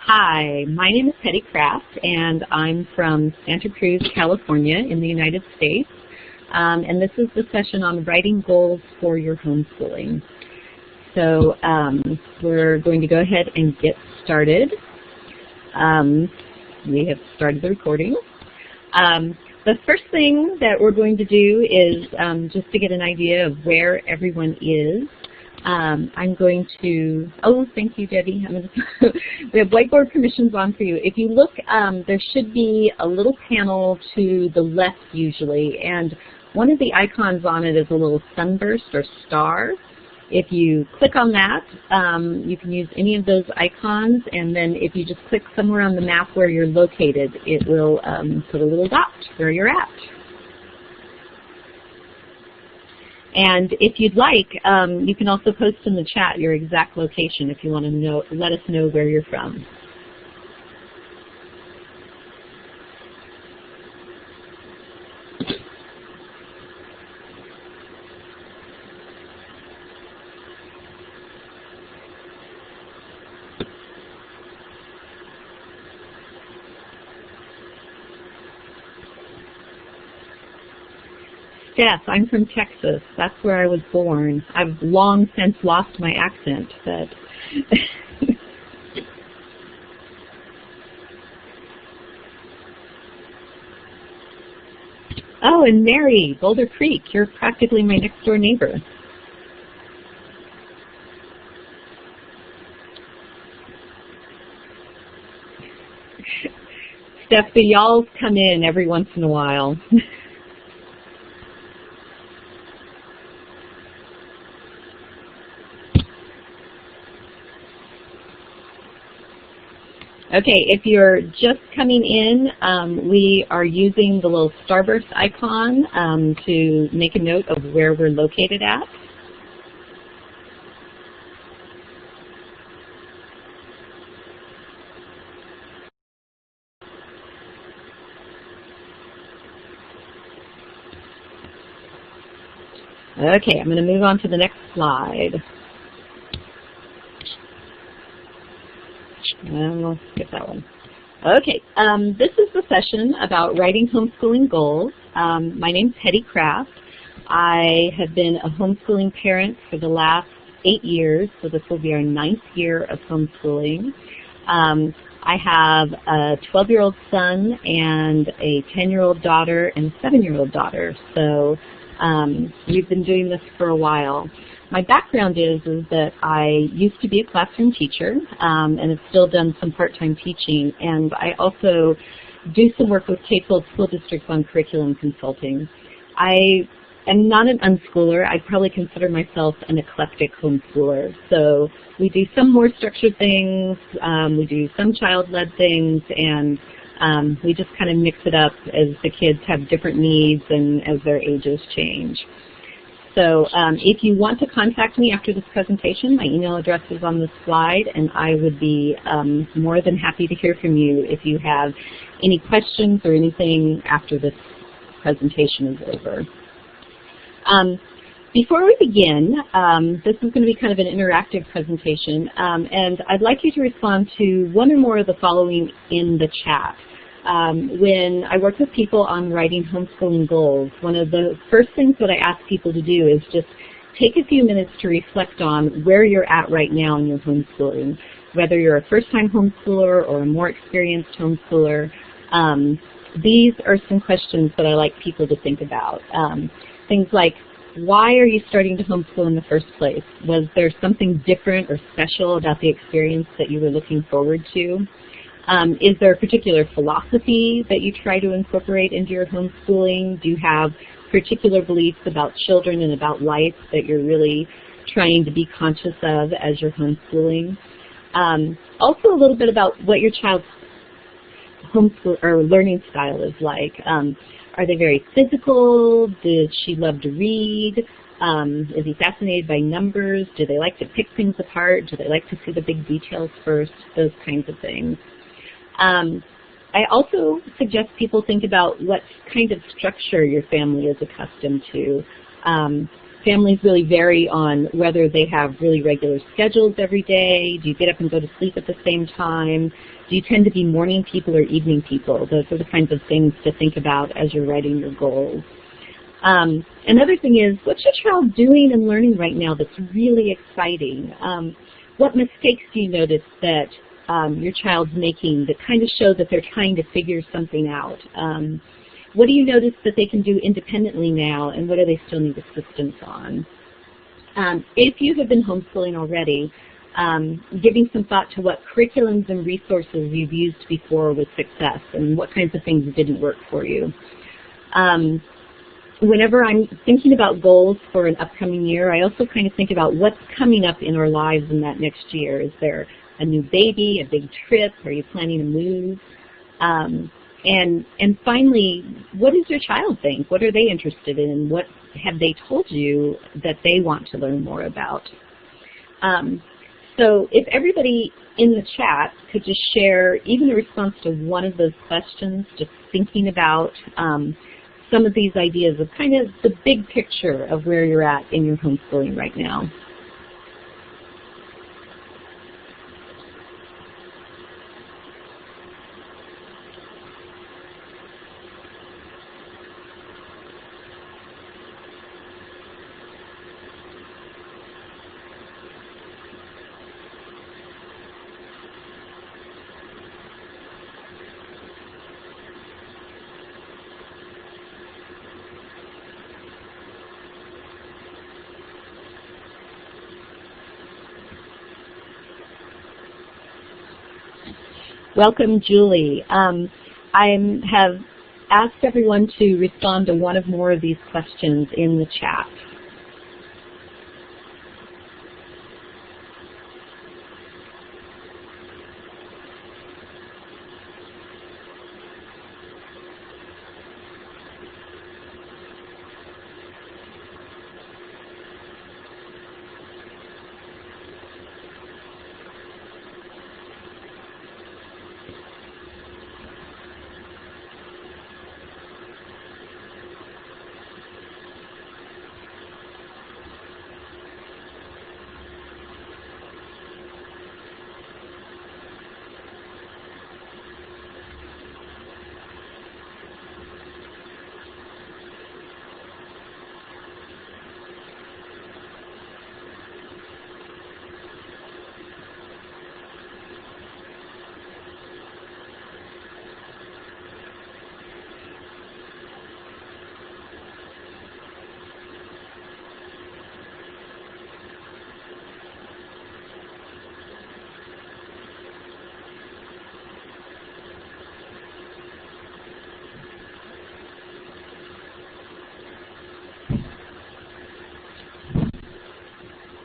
Hi, my name is Heddi Craft, and I'm from Santa Cruz, California in the United States. And this is the session on writing goals for your homeschooling. So we're going to go ahead and get started. We have started the recording. The first thing that we're going to do is just to get an idea of where everyone is. I'm going to, thank you, Debbie. We have whiteboard permissions on for you. If you look, there should be a little panel to the left usually, and one of the icons on it is a little sunburst or star. If you click on that, you can use any of those icons, and then if you just click somewhere on the map where you're located, it will put a little dot where you're at. And if you'd like, you can also post in the chat your exact location if you want to let us know where you're from. Yes, I'm from Texas. That's where I was born. I've long since lost my accent, but oh, and Mary, Boulder Creek, you're practically my next door neighbor. Steph, the y'alls come in every once in a while. Okay, if you're just coming in, we are using the little starburst icon to make a note of where we're located at. Okay, I'm going to move on to the next slide. We'll skip that one. Okay, this is the session about writing homeschooling goals. My name's Heddi Craft. I have been a homeschooling parent for the last 8 years, so this will be our 9th year of homeschooling. I have a 12-year-old son and a 10-year-old daughter and a 7-year-old daughter, so we've been doing this for a while. My background is that I used to be a classroom teacher and have still done some part-time teaching, and I also do some work with K-12 school districts on curriculum consulting. I am not an unschooler. I'd probably consider myself an eclectic homeschooler. So we do some more structured things, we do some child-led things, and we just kind of mix it up as the kids have different needs and as their ages change. So if you want to contact me after this presentation, my email address is on the slide, and I would be more than happy to hear from you if you have any questions or anything after this presentation is over. Before we begin, this is going to be kind of an interactive presentation, and I'd like you to respond to one or more of the following in the chat. When I work with people on writing homeschooling goals, one of the first things that I ask people to do is just take a few minutes to reflect on where you're at right now in your homeschooling. Whether you're a first-time homeschooler or a more experienced homeschooler, these are some questions that I like people to think about. Things like, why are you starting to homeschool in the first place? Was there something different or special about the experience that you were looking forward to? Is there a particular philosophy that you try to incorporate into your homeschooling? Do you have particular beliefs about children and about life that you're really trying to be conscious of as you're homeschooling? Also a little bit about what your child's homeschool or learning style is like. Are they very physical? Did she love to read? Is he fascinated by numbers? Do they like to pick things apart? Do they like to see the big details first? Those kinds of things. I also suggest people think about what kind of structure your family is accustomed to. families really vary on whether they have really regular schedules every day. Do you get up and go to sleep at the same time? Do you tend to be morning people or evening people? Those are the kinds of things to think about as you're writing your goals. Another thing is, what's your child doing and learning right now that's really exciting? What mistakes do you notice that your child's making that kind of show that they're trying to figure something out? What do you notice that they can do independently now, and what do they still need assistance on? If you have been homeschooling already, giving some thought to what curriculums and resources you've used before with success and what kinds of things didn't work for you. Whenever I'm thinking about goals for an upcoming year, I also kind of think about what's coming up in our lives in that next year. Is there a new baby, a big trip? Are you planning to move? And finally, what does your child think? What are they interested in? What have they told you that they want to learn more about? So if everybody in the chat could just share even a response to one of those questions, just thinking about some of these ideas of kind of the big picture of where you're at in your homeschooling right now. Welcome, Julie. I have asked everyone to respond to one or more of these questions in the chat.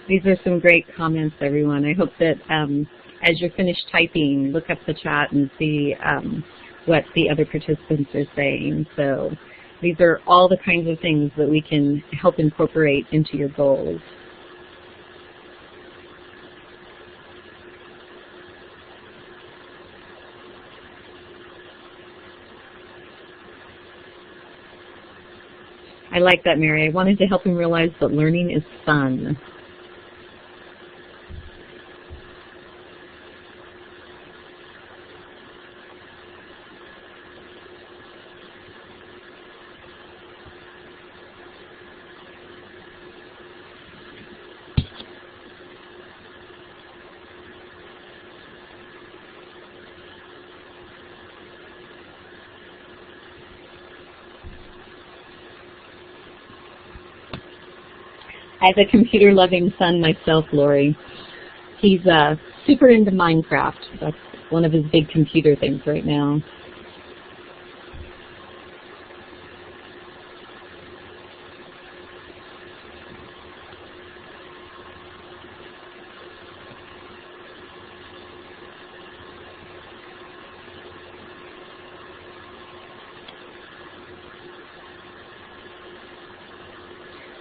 These are some great comments, everyone. I hope that as you're finished typing, look up the chat and see what the other participants are saying. So these are all the kinds of things that we can help incorporate into your goals. I like that, Mary. I wanted to help him realize that learning is fun. I have a computer-loving son myself, Lori. He's super into Minecraft. That's one of his big computer things right now.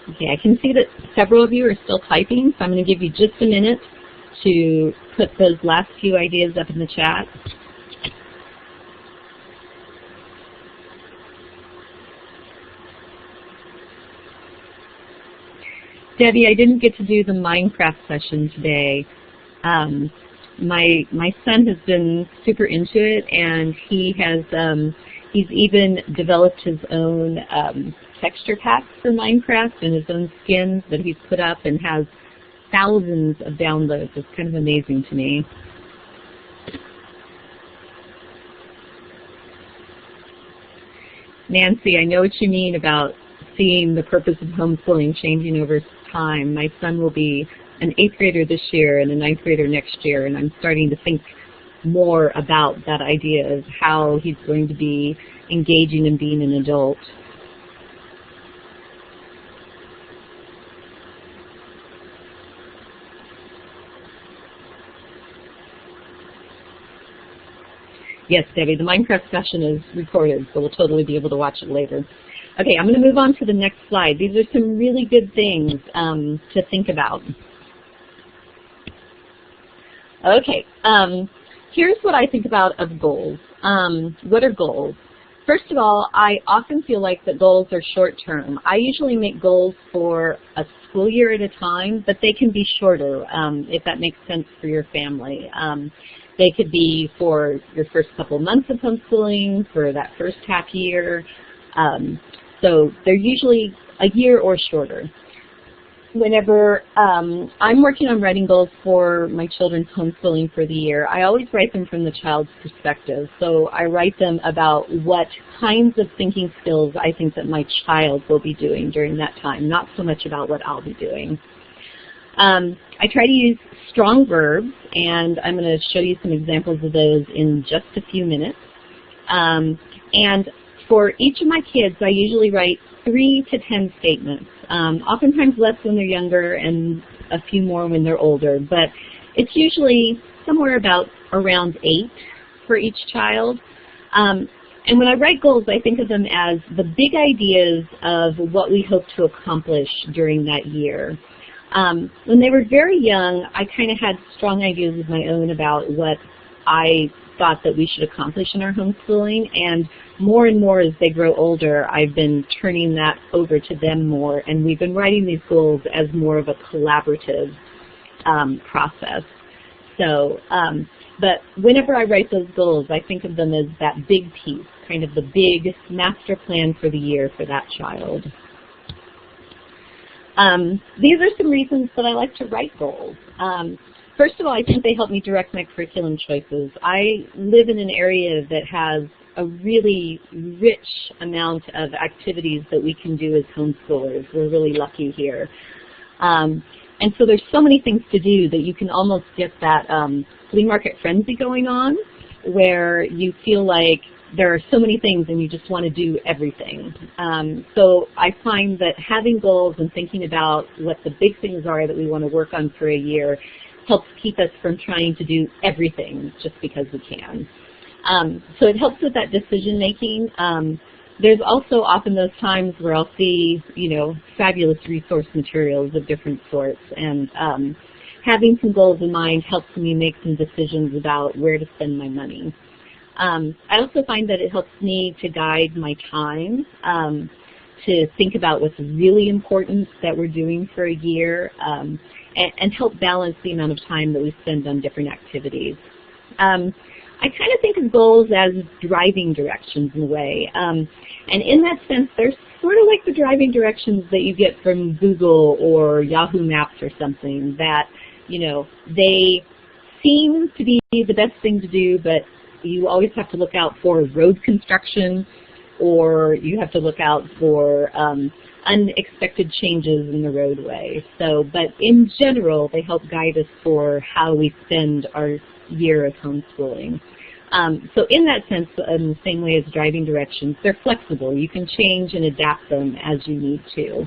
Okay, I can see that several of you are still typing, so I'm going to give you just a minute to put those last few ideas up in the chat. Debbie, I didn't get to do the Minecraft session today. My son has been super into it, and he's even developed his own texture packs for Minecraft and his own skins that he's put up and has thousands of downloads. It's kind of amazing to me. Nancy, I know what you mean about seeing the purpose of homeschooling changing over time. My son will be an 8th grader this year and a 9th grader next year, and I'm starting to think more about that idea of how he's going to be engaging in being an adult. Yes, Debbie, the Minecraft session is recorded, so we'll totally be able to watch it later. Okay, I'm going to move on to the next slide. These are some really good things to think about. Okay, here's what I think about of goals. What are goals? First of all, I often feel like that goals are short-term. I usually make goals for a school year at a time, but they can be shorter if that makes sense for your family. They could be for your first couple months of homeschooling, for that first half year. So they're usually a year or shorter. Whenever I'm working on writing goals for my children's homeschooling for the year, I always write them from the child's perspective. So I write them about what kinds of thinking skills I think that my child will be doing during that time, not so much about what I'll be doing. I try to use strong verbs, and I'm going to show you some examples of those in just a few minutes. And for each of my kids, I usually write 3 to 10 statements, oftentimes less when they're younger and a few more when they're older, but it's usually somewhere around 8 for each child. And when I write goals, I think of them as the big ideas of what we hope to accomplish during that year. When they were very young, I kind of had strong ideas of my own about what I thought that we should accomplish in our homeschooling, and more as they grow older, I've been turning that over to them more, and we've been writing these goals as more of a collaborative process. So, but whenever I write those goals, I think of them as that big piece, kind of the big master plan for the year for that child. These are some reasons that I like to write goals. First of all, I think they help me direct my curriculum choices. I live in an area that has a really rich amount of activities that we can do as homeschoolers. We're really lucky here. And so there's so many things to do that you can almost get that flea market frenzy going on, where you feel like there are so many things and you just want to do everything. So I find that having goals and thinking about what the big things are that we want to work on for a year helps keep us from trying to do everything just because we can. So it helps with that decision making. There's also often those times where I'll see, fabulous resource materials of different sorts, and having some goals in mind helps me make some decisions about where to spend my money. I also find that it helps me to guide my time, to think about what's really important that we're doing for a year, and help balance the amount of time that we spend on different activities. I kind of think of goals as driving directions in a way. And in that sense, they're sort of like the driving directions that you get from Google or Yahoo Maps or something that, they seem to be the best thing to do, but you always have to look out for road construction, or you have to look out for unexpected changes in the roadway. So, but in general, they help guide us for how we spend our year of homeschooling. So in that sense, in the same way as driving directions, they're flexible. You can change and adapt them as you need to.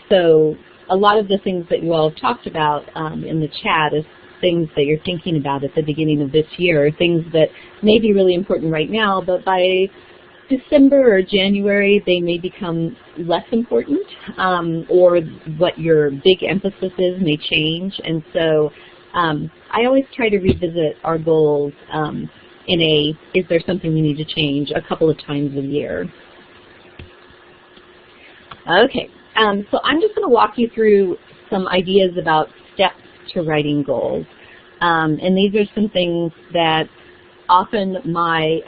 So a lot of the things that you all have talked about in the chat is things that you're thinking about at the beginning of this year, things that may be really important right now, but by December or January, they may become less important, or what your big emphasis is may change. And so I always try to revisit our goals in a, is there something we need to change, a couple of times a year. Okay, So I'm just going to walk you through some ideas about steps to writing goals. And these are some things that often my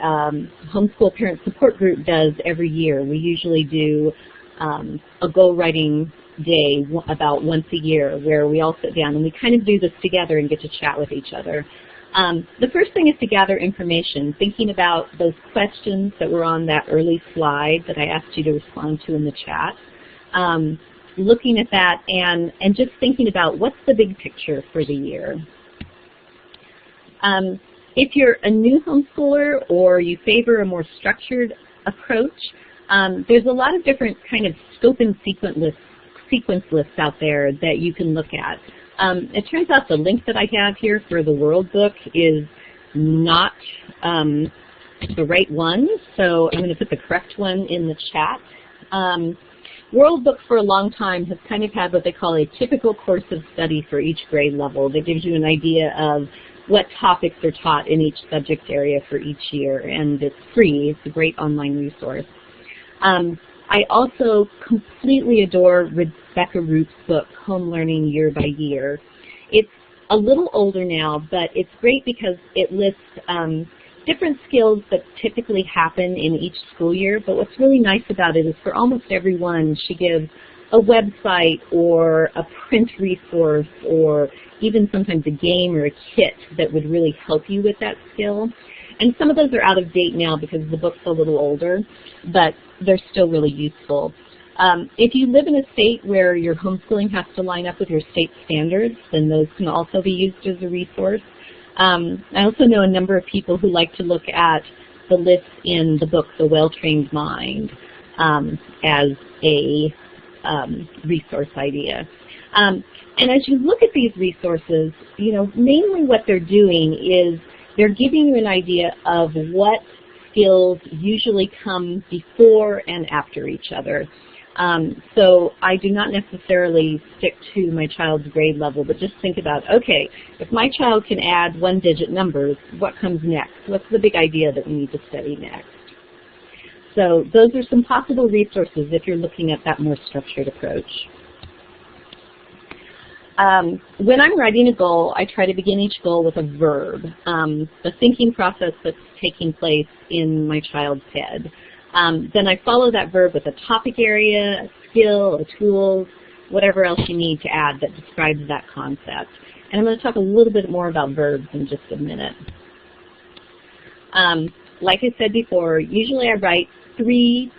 homeschool parent support group does every year. We usually do a goal writing day about once a year where we all sit down and we kind of do this together and get to chat with each other. The first thing is to gather information, thinking about those questions that were on that early slide that I asked you to respond to in the chat. Looking at that and just thinking about what's the big picture for the year. If you're a new homeschooler or you favor a more structured approach, there's a lot of different kind of scope and sequence lists out there that you can look at. It turns out the link that I have here for the World Book is not the right one, so I'm going to put the correct one in the chat. World Book for a long time has kind of had what they call a typical course of study for each grade level that gives you an idea of what topics are taught in each subject area for each year, and it's free. It's a great online resource. I also completely adore Rebecca Roop's book, Home Learning Year by Year. It's a little older now, but it's great because it lists different skills that typically happen in each school year, but what's really nice about it is for almost every one, she gives a website or a print resource or even sometimes a game or a kit that would really help you with that skill. And some of those are out of date now because the book's a little older, but they're still really useful. If you live in a state where your homeschooling has to line up with your state standards, then those can also be used as a resource. I also know a number of people who like to look at the lists in the book, The Well-Trained Mind, as a resource idea. And as you look at these resources, you know, mainly what they're doing is they're giving you an idea of what skills usually come before and after each other. So I do not necessarily stick to my child's grade level, but just think about, okay, if my child can add one-digit numbers, what comes next? What's the big idea that we need to study next? So those are some possible resources if you're looking at that more structured approach. When I'm writing a goal, I try to begin each goal with a verb, the thinking process that's taking place in my child's head. Then I follow that verb with a topic area, a skill, a tool, whatever else you need to add that describes that concept. And I'm going to talk a little bit more about verbs in just a minute. Like I said before, usually I write 3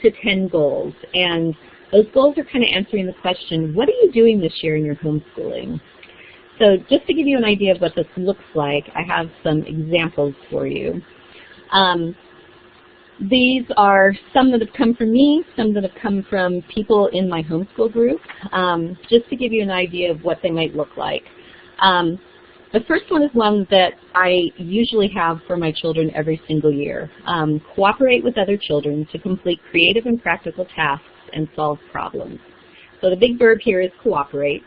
to 10 goals, and those goals are kind of answering the question, what are you doing this year in your homeschooling? So just to give you an idea of what this looks like, I have some examples for you. These are some that have come from me, some that have come from people in my homeschool group, just to give you an idea of what they might look like. The first one is one that I usually have for my children every single year. Cooperate with other children to complete creative and practical tasks and solve problems. So the big verb here is cooperate.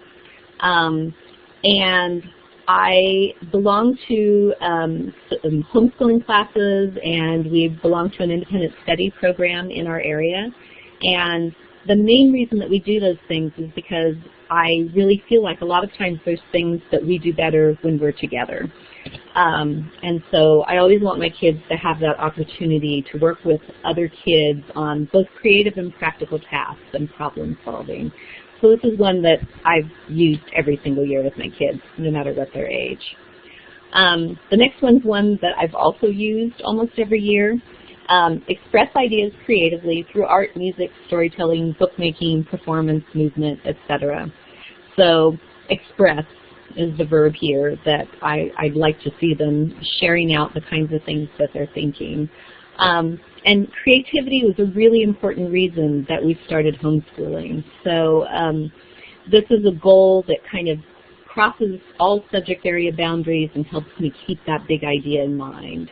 And I belong to some homeschooling classes, and we belong to an independent study program in our area. And the main reason that we do those things is because I really feel like a lot of times there's things that we do better when we're together. And so I always want my kids to have that opportunity to work with other kids on both creative and practical tasks and problem solving. So this is one that I've used every single year with my kids, no matter what their age. The next one's one that I've also used almost every year. Express ideas creatively through art, music, storytelling, bookmaking, performance, movement, etc. So express is the verb here that I'd like to see them sharing out the kinds of things that they're thinking. And creativity was a really important reason that we started homeschooling. So this is a goal that kind of crosses all subject area boundaries and helps me keep that big idea in mind.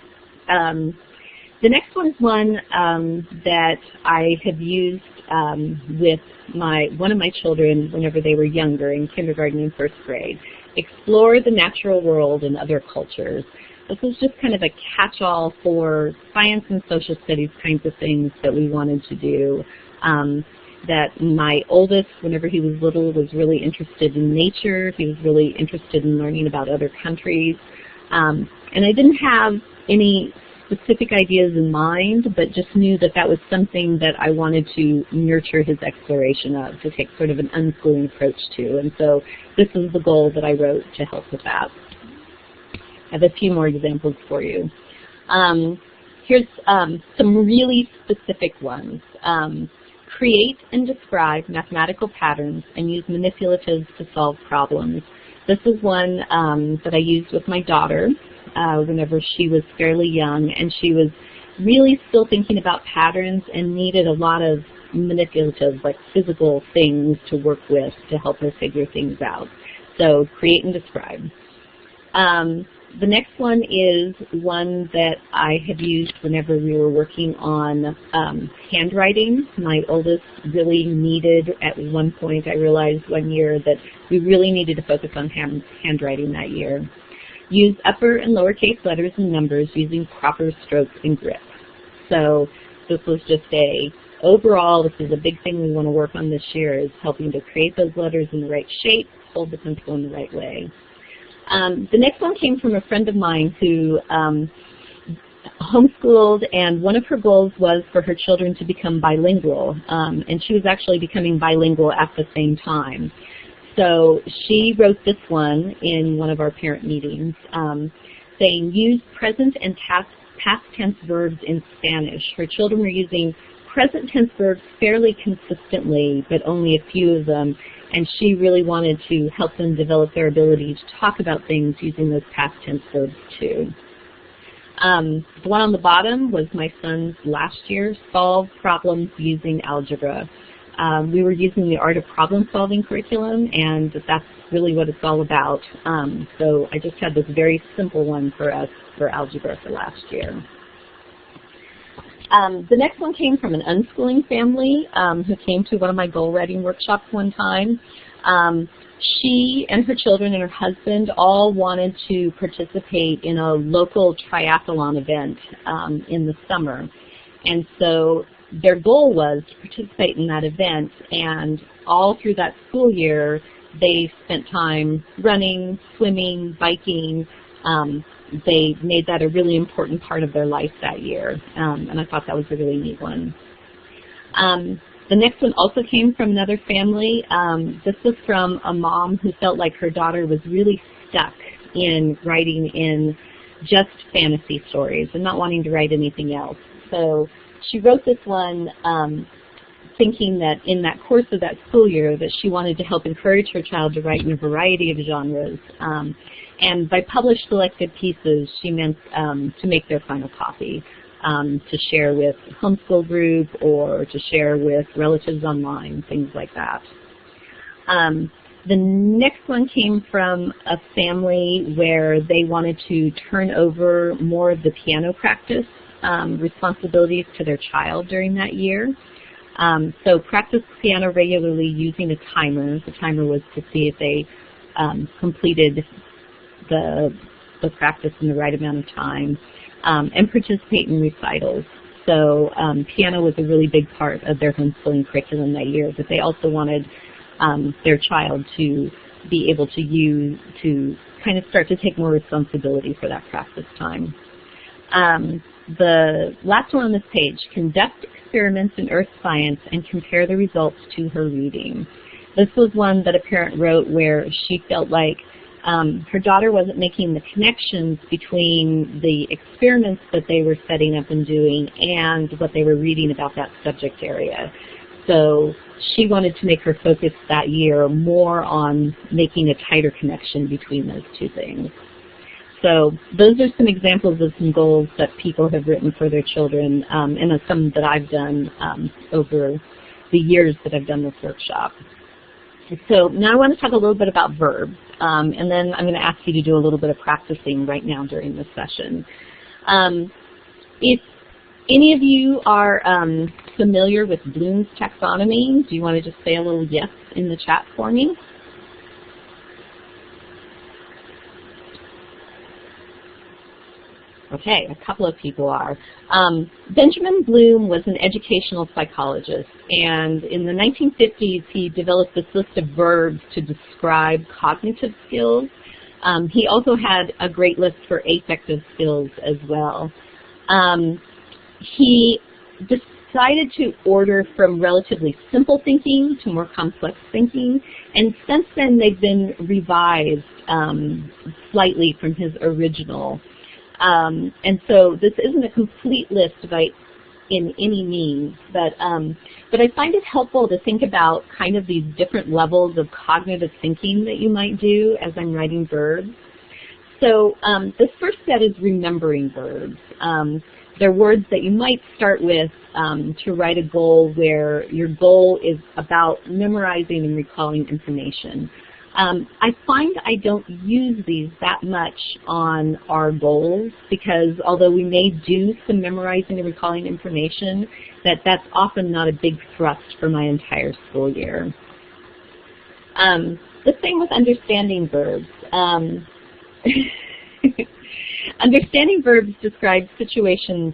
The next one is one that I have used with one of my children whenever they were younger, in kindergarten and first grade. Explore the natural world and other cultures. This was just kind of a catch-all for science and social studies kinds of things that we wanted to do. that my oldest, whenever he was little, was really interested in nature. He was really interested in learning about other countries. And I didn't have any specific ideas in mind, but just knew that that was something that I wanted to nurture his exploration of, to take sort of an unschooling approach to. And so this is the goal that I wrote to help with that. I have a few more examples for you. Here's some really specific ones. Create and describe mathematical patterns and use manipulatives to solve problems. This is one that I used with my daughter whenever she was fairly young, and she was really still thinking about patterns and needed a lot of manipulatives, like physical things to work with to help her figure things out. So create and describe. The next one is one that I have used whenever we were working on handwriting. My oldest really needed, at one point I realized one year that we really needed to focus on handwriting that year. Use upper and lowercase letters and numbers using proper strokes and grip. So this was just overall, this is a big thing we want to work on this year, is helping to create those letters in the right shape, hold the pencil in the right way. The next one came from a friend of mine who homeschooled, and one of her goals was for her children to become bilingual, and she was actually becoming bilingual at the same time. So she wrote this one in one of our parent meetings, saying use present and past tense verbs in Spanish. Her children were using present tense verbs fairly consistently, but only a few of them, and she really wanted to help them develop their ability to talk about things using those past tense verbs too. The one on the bottom was my son's last year, solve problems using algebra. We were using the Art of Problem Solving curriculum, and that's really what it's all about. So I just had this very simple one for us for algebra for last year. The next one came from an unschooling family who came to one of my goal writing workshops one time. She and her children and her husband all wanted to participate in a local triathlon event in the summer. And so their goal was to participate in that event, and all through that school year they spent time running, swimming, biking. They made that a really important part of their life that year, and I thought that was a really neat one. The next one also came from another family. This was from a mom who felt like her daughter was really stuck in writing in just fantasy stories and not wanting to write anything else. So she wrote this one thinking that in that course of that school year that she wanted to help encourage her child to write in a variety of genres. And by published selected pieces, she meant to make their final copy, to share with homeschool group or to share with relatives online, things like that. The next one came from a family where they wanted to turn over more of the piano practice responsibilities to their child during that year. So practice piano regularly using a timer. The timer was to see if they completed the practice in the right amount of time, and participate in recitals. So piano was a really big part of their homeschooling curriculum that year, but they also wanted their child to be able to use, to kind of start to take more responsibility for that practice time. The last one on this page, conduct experiments in earth science and compare the results to her reading. This was one that a parent wrote where she felt like her daughter wasn't making the connections between the experiments that they were setting up and doing and what they were reading about that subject area. So she wanted to make her focus that year more on making a tighter connection between those two things. So those are some examples of some goals that people have written for their children, and some that I've done over the years that I've done this workshop. So now I want to talk a little bit about verbs, and then I'm going to ask you to do a little bit of practicing right now during this session. If any of you are familiar with Bloom's taxonomy, do you want to just say a little yes in the chat for me? Okay, a couple of people are. Benjamin Bloom was an educational psychologist, and in the 1950s he developed this list of verbs to describe cognitive skills. He also had a great list for affective skills as well. He decided to order from relatively simple thinking to more complex thinking, and since then they've been revised slightly from his original. And so this isn't a complete list by in any means, but I find it helpful to think about kind of these different levels of cognitive thinking that you might do as I'm writing verbs. So this first set is remembering verbs. They're words that you might start with to write a goal where your goal is about memorizing and recalling information. I find I don't use these that much on our goals because although we may do some memorizing and recalling information, that's often not a big thrust for my entire school year. The same with understanding verbs. Understanding verbs describe situations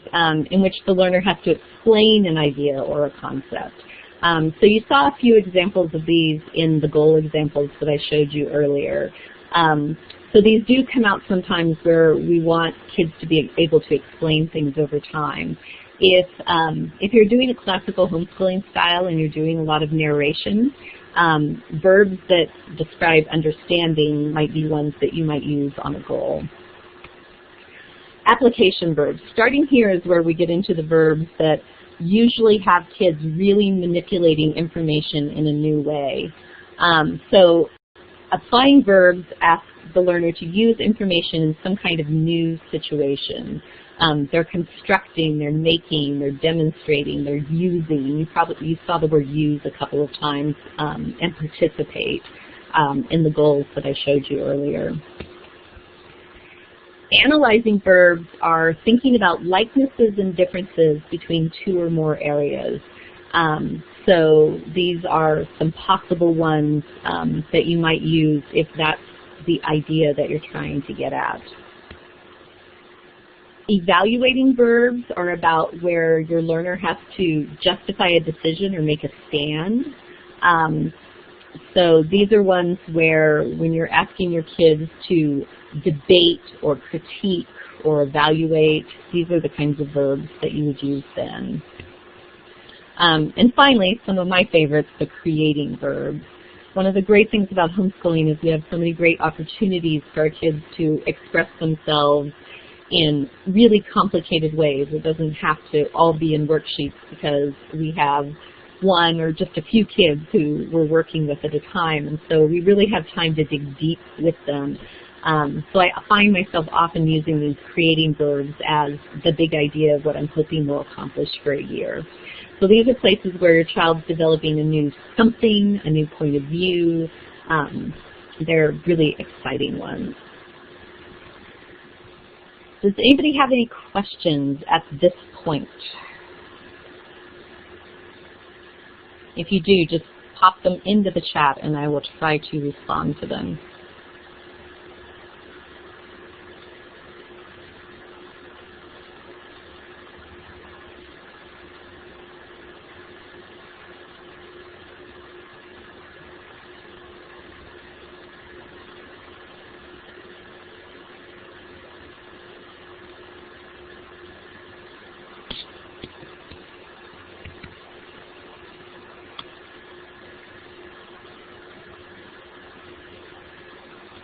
in which the learner has to explain an idea or a concept. So you saw a few examples of these in the goal examples that I showed you earlier. So these do come out sometimes where we want kids to be able to explain things over time. If you're doing a classical homeschooling style and you're doing a lot of narration, verbs that describe understanding might be ones that you might use on a goal. Application verbs. Starting here is where we get into the verbs that usually have kids really manipulating information in a new way. So applying verbs ask the learner to use information in some kind of new situation. They're constructing, they're making, they're demonstrating, they're using. You saw the word use a couple of times, and participate in the goals that I showed you earlier. Analyzing verbs are thinking about likenesses and differences between two or more areas. So these are some possible ones that you might use if that's the idea that you're trying to get at. Evaluating verbs are about where your learner has to justify a decision or make a stand. So these are ones where when you're asking your kids to debate or critique or evaluate, these are the kinds of verbs that you would use then. And finally, some of my favorites, the creating verbs. One of the great things about homeschooling is we have so many great opportunities for our kids to express themselves in really complicated ways. It doesn't have to all be in worksheets because we have one or just a few kids who we're working with at a time, and so we really have time to dig deep with them. So I find myself often using these creating verbs as the big idea of what I'm hoping we'll accomplish for a year. So these are places where your child's developing a new something, a new point of view. They're really exciting ones. Does anybody have any questions at this point? If you do, just pop them into the chat and I will try to respond to them.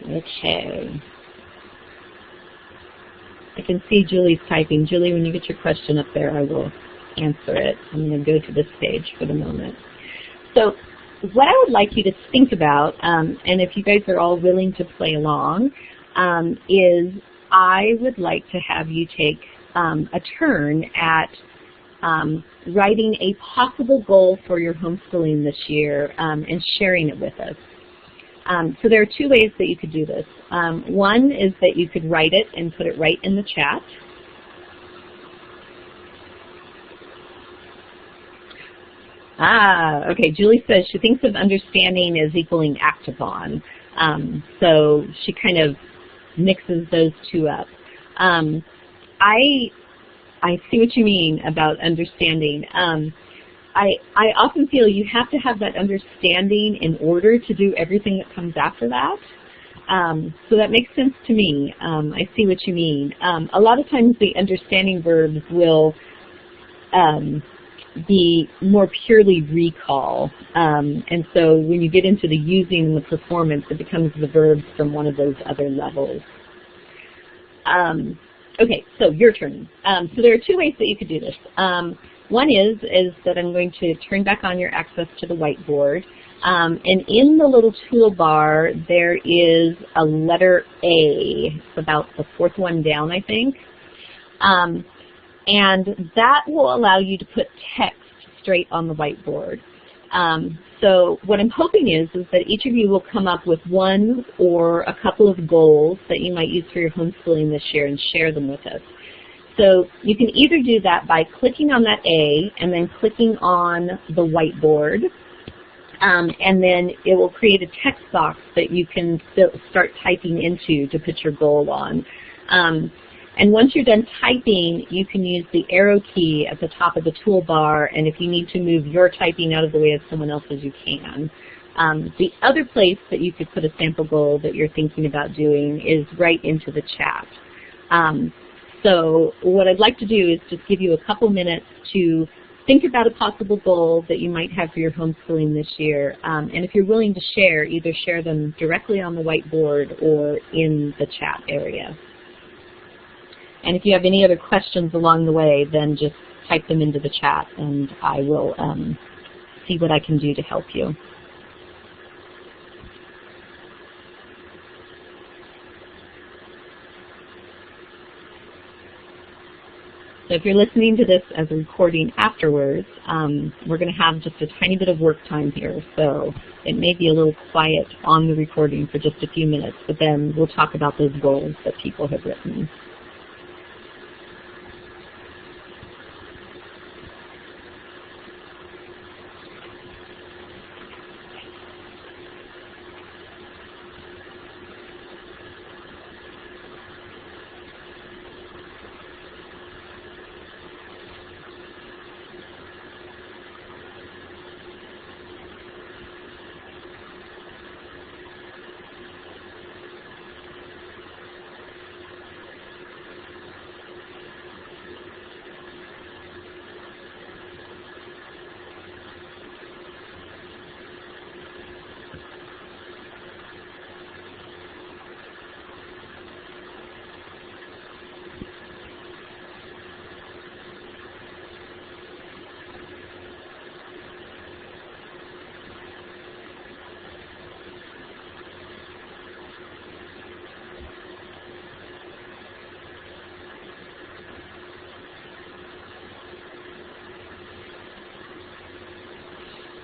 Okay. I can see Julie's typing. Julie, when you get your question up there, I will answer it. I'm going to go to this page for the moment. So what I would like you to think about, and if you guys are all willing to play along, is I would like to have you take a turn at writing a possible goal for your homeschooling this year and sharing it with us. So there are two ways that you could do this. One is that you could write it and put it right in the chat. Okay, Julie says she thinks of understanding as equaling act upon. So she kind of mixes those two up. I see what you mean about understanding. I often feel you have to have that understanding in order to do everything that comes after that. So that makes sense to me. I see what you mean. A lot of times the understanding verbs will be more purely recall. And so when you get into the using and the performance, it becomes the verbs from one of those other levels. Okay, so your turn. So there are two ways that you could do this. One is that I'm going to turn back on your access to the whiteboard. And in the little toolbar, there is a letter A. It's about the fourth one down, I think. And that will allow you to put text straight on the whiteboard. So what I'm hoping is that each of you will come up with one or a couple of goals that you might use for your homeschooling this year and share them with us. So you can either do that by clicking on that A and then clicking on the whiteboard, and then it will create a text box that you can start typing into to put your goal on. And once you're done typing, you can use the arrow key at the top of the toolbar, and if you need to move your typing out of the way of someone else's, you can. The other place that you could put a sample goal that you're thinking about doing is right into the chat. So what I'd like to do is just give you a couple minutes to think about a possible goal that you might have for your homeschooling this year. And if you're willing to share, either share them directly on the whiteboard or in the chat area. And if you have any other questions along the way, then just type them into the chat and I will see what I can do to help you. So if you're listening to this as a recording afterwards, we're going to have just a tiny bit of work time here. So it may be a little quiet on the recording for just a few minutes, but then we'll talk about those goals that people have written.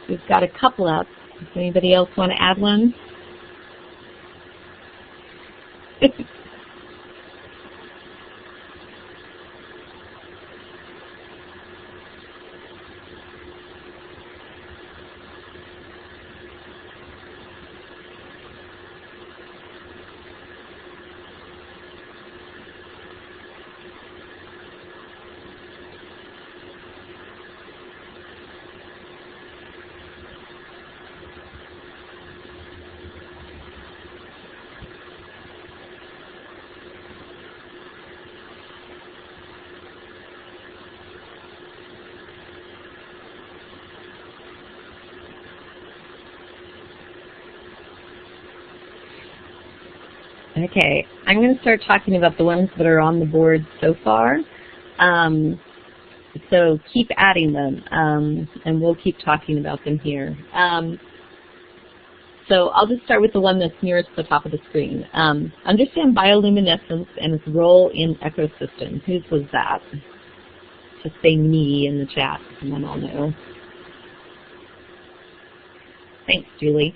We've got a couple up. Does anybody else want to add one? Okay, I'm going to start talking about the ones that are on the board so far. So keep adding them, and we'll keep talking about them here. So I'll just start with the one that's nearest the top of the screen. Understand bioluminescence and its role in ecosystems. Whose was that? Just say me in the chat, and then I'll know. Thanks, Julie.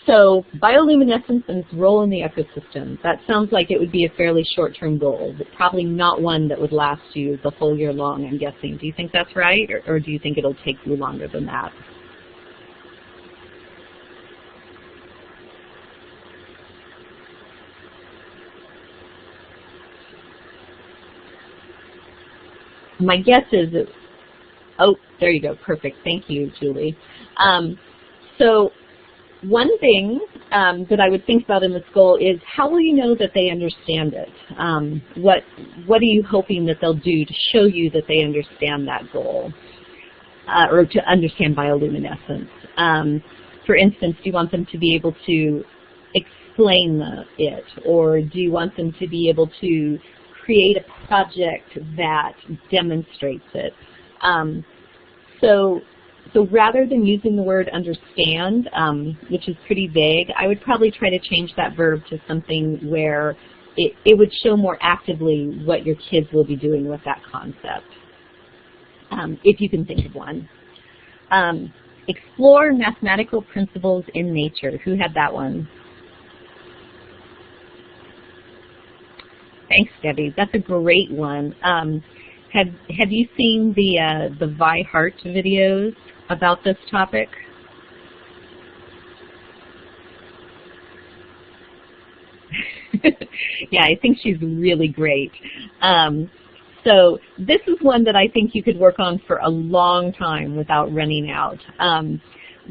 So bioluminescence and its role in the ecosystem. That sounds like it would be a fairly short-term goal, but probably not one that would last you the whole year long, I'm guessing. Do you think that's right, or do you think it'll take you longer than that? my guess is that, oh, there you go, perfect. Thank you, Julie. So one thing that I would think about in this goal is how will you know that they understand it? What are you hoping that they'll do to show you that they understand that goal, or to understand bioluminescence? For instance, do you want them to be able to explain it, or do you want them to be able to create a project that demonstrates it? So rather than using the word understand, which is pretty vague, I would probably try to change that verb to something where it would show more actively what your kids will be doing with that concept, if you can think of one. Explore mathematical principles in nature. Who had that one? Thanks, Debbie. That's a great one. Have you seen the Vi Hart videos about this topic? Yeah, I think she's really great. So this is one that I think you could work on for a long time without running out.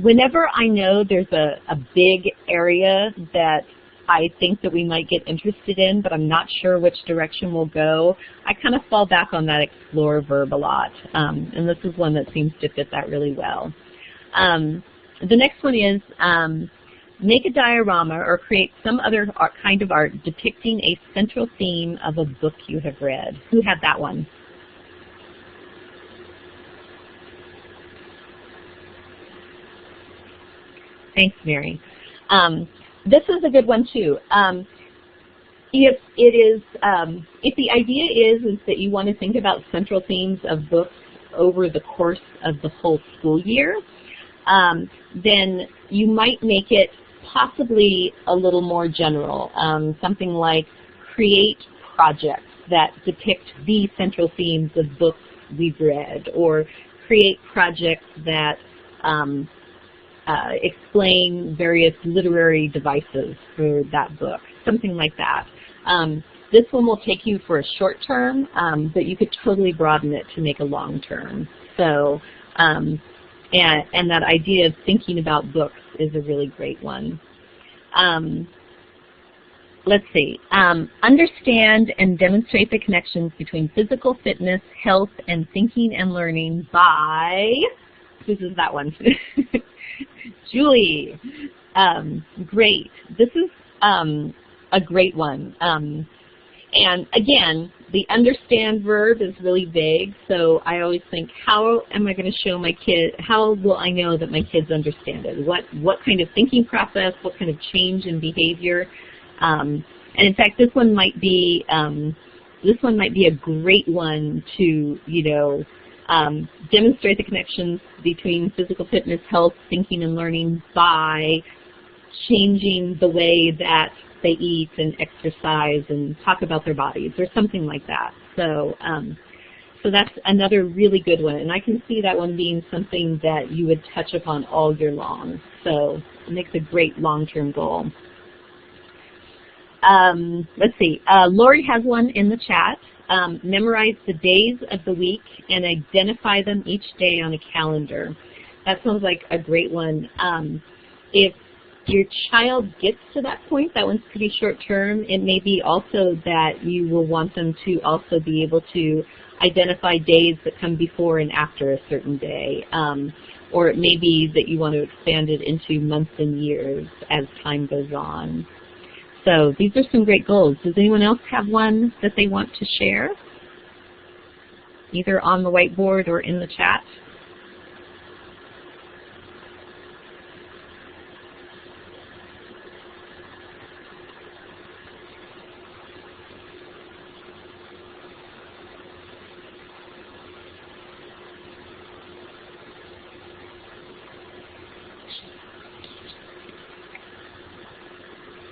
Whenever I know there's a big area that I think that we might get interested in, but I'm not sure which direction we'll go, I kind of fall back on that explore verb a lot. And this is one that seems to fit that really well. The next one is make a diorama or create some other kind of art depicting a central theme of a book you have read. Who had that one? Thanks, Mary. This is a good one too. If the idea is that you want to think about central themes of books over the course of the whole school year, then you might make it possibly a little more general. Something like create projects that depict the central themes of books we've read, or create projects that explain various literary devices for that book, something like that. This one will take you for a short term, but you could totally broaden it to make a long term. So, and that idea of thinking about books is a really great one. Let's see. Understand and demonstrate the connections between physical fitness, health, and thinking and learning by, whose is that one? Julie. Great. This is a great one. And again, the understand verb is really vague, so I always think, how am I going to show my kid, how will I know that my kids understand it? What kind of thinking process, what kind of change in behavior? And in fact, this one might be a great one to, demonstrate the connections between physical fitness, health, thinking, and learning by changing the way that they eat and exercise and talk about their bodies, or something like that. So, so that's another really good one, and I can see that one being something that you would touch upon all year long. So it makes a great long-term goal. Let's see. Lori has one in the chat. Memorize the days of the week and identify them each day on a calendar. That sounds like a great one. If your child gets to that point, that one's pretty short term. It may be also that you will want them to also be able to identify days that come before and after a certain day. Or it may be that you want to expand it into months and years as time goes on. So these are some great goals. Does anyone else have one that they want to share? Either on the whiteboard or in the chat?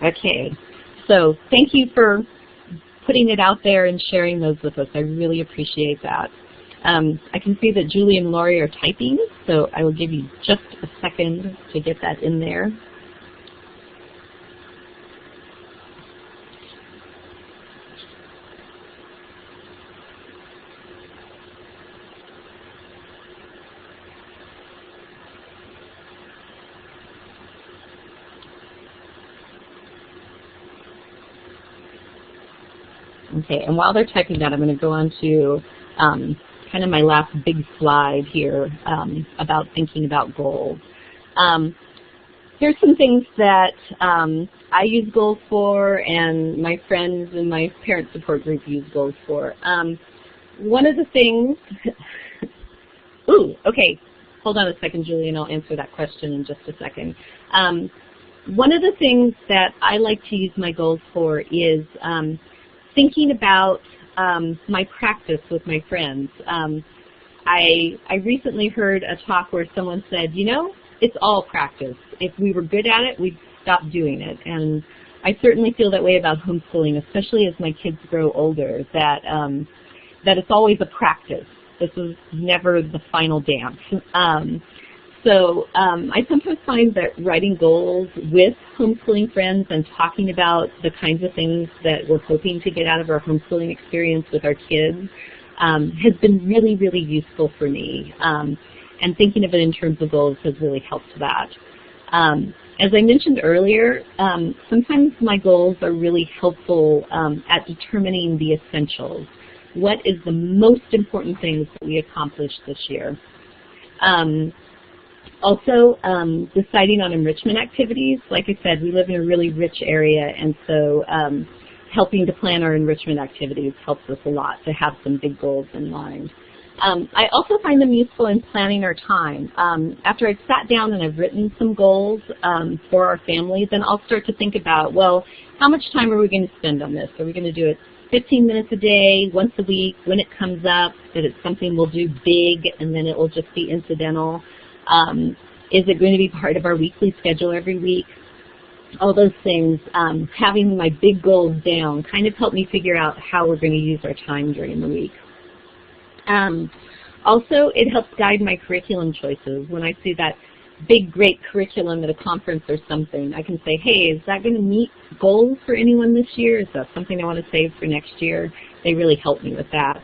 Okay, so thank you for putting it out there and sharing those with us. I really appreciate that. I can see that Julie and Lori are typing, so I will give you just a second to get that in there. Okay, and while they're typing that, I'm going to go on to kind of my last big slide here about thinking about goals. Here's some things that I use goals for, and my friends and my parent support group use goals for. One of the things, ooh, okay, hold on a second, Julie, and I'll answer that question in just a second. One of the things that I like to use my goals for is thinking about my practice with my friends. I recently heard a talk where someone said, you know, it's all practice. If we were good at it, we'd stop doing it. And I certainly feel that way about homeschooling, especially as my kids grow older, that it's always a practice. This is never the final dance. So I sometimes find that writing goals with homeschooling friends and talking about the kinds of things that we're hoping to get out of our homeschooling experience with our kids has been really, really useful for me. And thinking of it in terms of goals has really helped that. As I mentioned earlier, sometimes my goals are really helpful at determining the essentials. What is the most important things that we accomplished this year? Also, deciding on enrichment activities. Like I said, we live in a really rich area, and so helping to plan our enrichment activities helps us a lot to have some big goals in mind. I also find them useful in planning our time. After I've sat down and I've written some goals for our family, then I'll start to think about, well, how much time are we going to spend on this? Are we going to do it 15 minutes a day, once a week, when it comes up, that it's something we'll do big and then it will just be incidental? Is it going to be part of our weekly schedule every week? All those things, having my big goals down kind of help me figure out how we're going to use our time during the week. Also, it helps guide my curriculum choices. When I see that big, great curriculum at a conference or something, I can say, hey, is that going to meet goals for anyone this year? Is that something I want to save for next year? They really help me with that.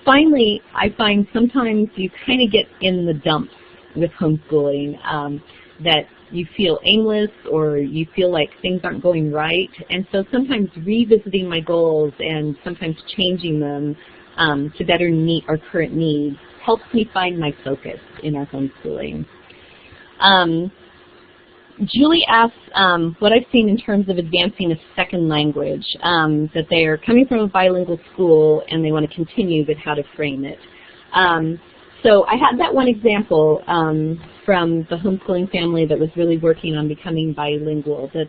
Finally, I find sometimes you kind of get in the dumps with homeschooling, that you feel aimless or you feel like things aren't going right. And so sometimes revisiting my goals and sometimes changing them to better meet our current needs helps me find my focus in our homeschooling. Julie asks what I've seen in terms of advancing a second language, that they are coming from a bilingual school and they want to continue, but how to frame it. So I had that one example from the homeschooling family that was really working on becoming bilingual. That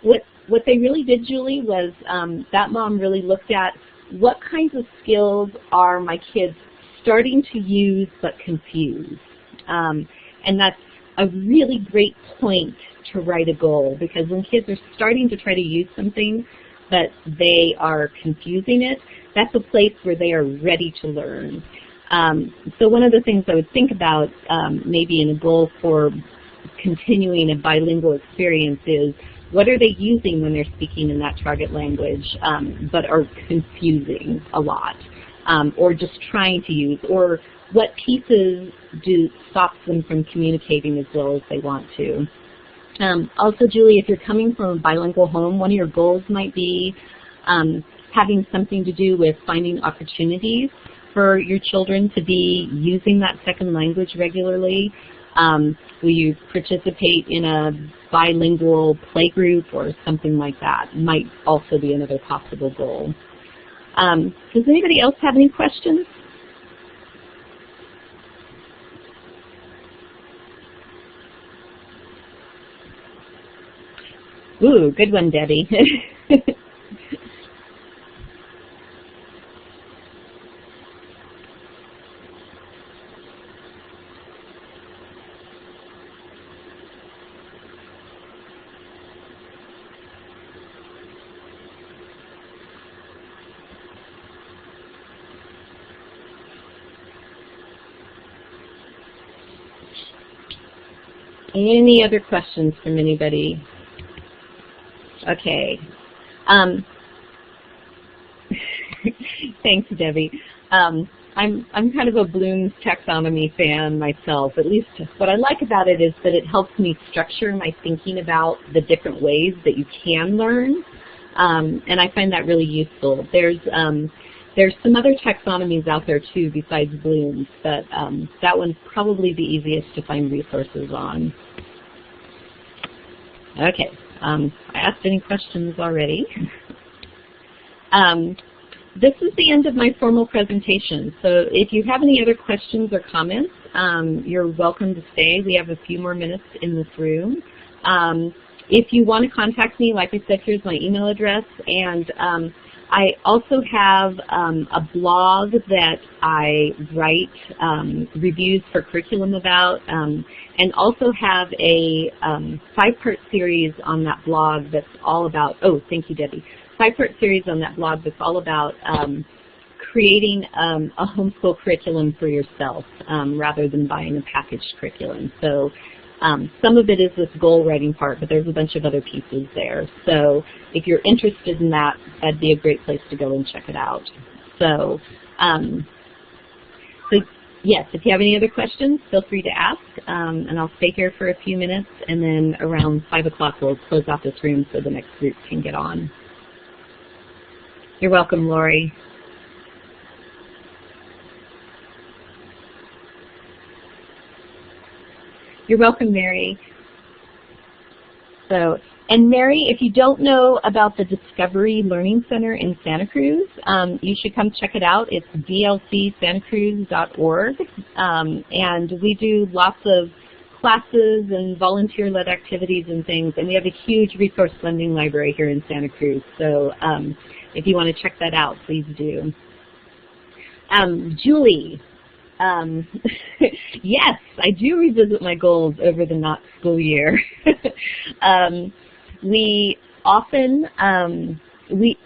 what they really did, Julie, was that mom really looked at what kinds of skills are my kids starting to use but confused. And that's a really great point to write a goal, because when kids are starting to try to use something but they are confusing it, that's a place where they are ready to learn. So one of the things I would think about maybe in a goal for continuing a bilingual experience is, what are they using when they're speaking in that target language but are confusing a lot, or just trying to use, or what pieces do stop them from communicating as well as they want to. Also, Julie, if you're coming from a bilingual home, one of your goals might be having something to do with finding opportunities for your children to be using that second language regularly. Will you participate in a bilingual playgroup or something like that? Might also be another possible goal. Does anybody else have any questions? Ooh, good one, Debbie. Any other questions from anybody? Okay. Thanks, Debbie. I'm kind of a Bloom's taxonomy fan myself. At least what I like about it is that it helps me structure my thinking about the different ways that you can learn. And I find that really useful. There's some other taxonomies out there too besides Bloom's, but that one's probably the easiest to find resources on. Okay, I asked any questions already. This is the end of my formal presentation, so if you have any other questions or comments, you're welcome to stay. We have a few more minutes in this room. If you want to contact me, like I said, here's my email address, and I also have a blog that I write reviews for curriculum about, and also have a 5-part series on that blog that's all about, oh, thank you, Debbie, 5-part series on that blog that's all about creating a homeschool curriculum for yourself rather than buying a packaged curriculum. So some of it is this goal writing part, but there's a bunch of other pieces there. So if you're interested in that, that'd be a great place to go and check it out. So, yes, if you have any other questions, feel free to ask, and I'll stay here for a few minutes, and then around 5 o'clock we'll close out this room so the next group can get on. You're welcome, Lori. You're welcome, Mary. So, and Mary, if you don't know about the Discovery Learning Center in Santa Cruz, you should come check it out. It's dlcsantacruz.org, and we do lots of classes and volunteer-led activities and things, and we have a huge resource lending library here in Santa Cruz. So if you want to check that out, please do. Julie. Yes, I do revisit my goals over the not school year. We often,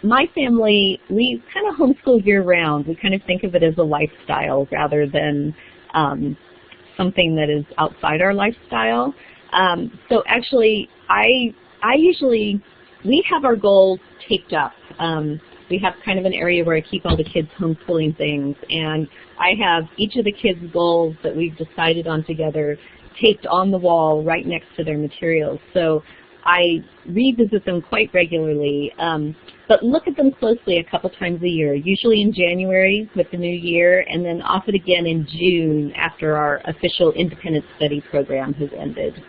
my family, we kind of homeschool year-round. We kind of think of it as a lifestyle rather than something that is outside our lifestyle. So actually, we have our goals taped up. We have kind of an area where I keep all the kids' homeschooling things, and I have each of the kids' goals that we've decided on together taped on the wall right next to their materials. So I revisit them quite regularly, but look at them closely a couple times a year, usually in January with the new year, and then often again in June after our official independent study program has ended.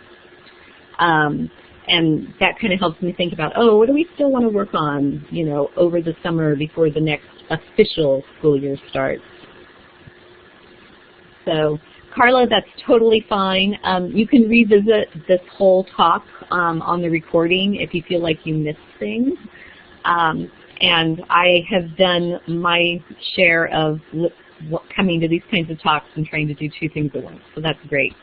And that kind of helps me think about, oh, what do we still want to work on, you know, over the summer before the next official school year starts. So, Carla, that's totally fine. You can revisit this whole talk on the recording if you feel like you missed things. And I have done my share of coming to these kinds of talks and trying to do 2 things at once, so that's great.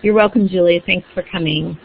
You're welcome, Julia. Thanks for coming.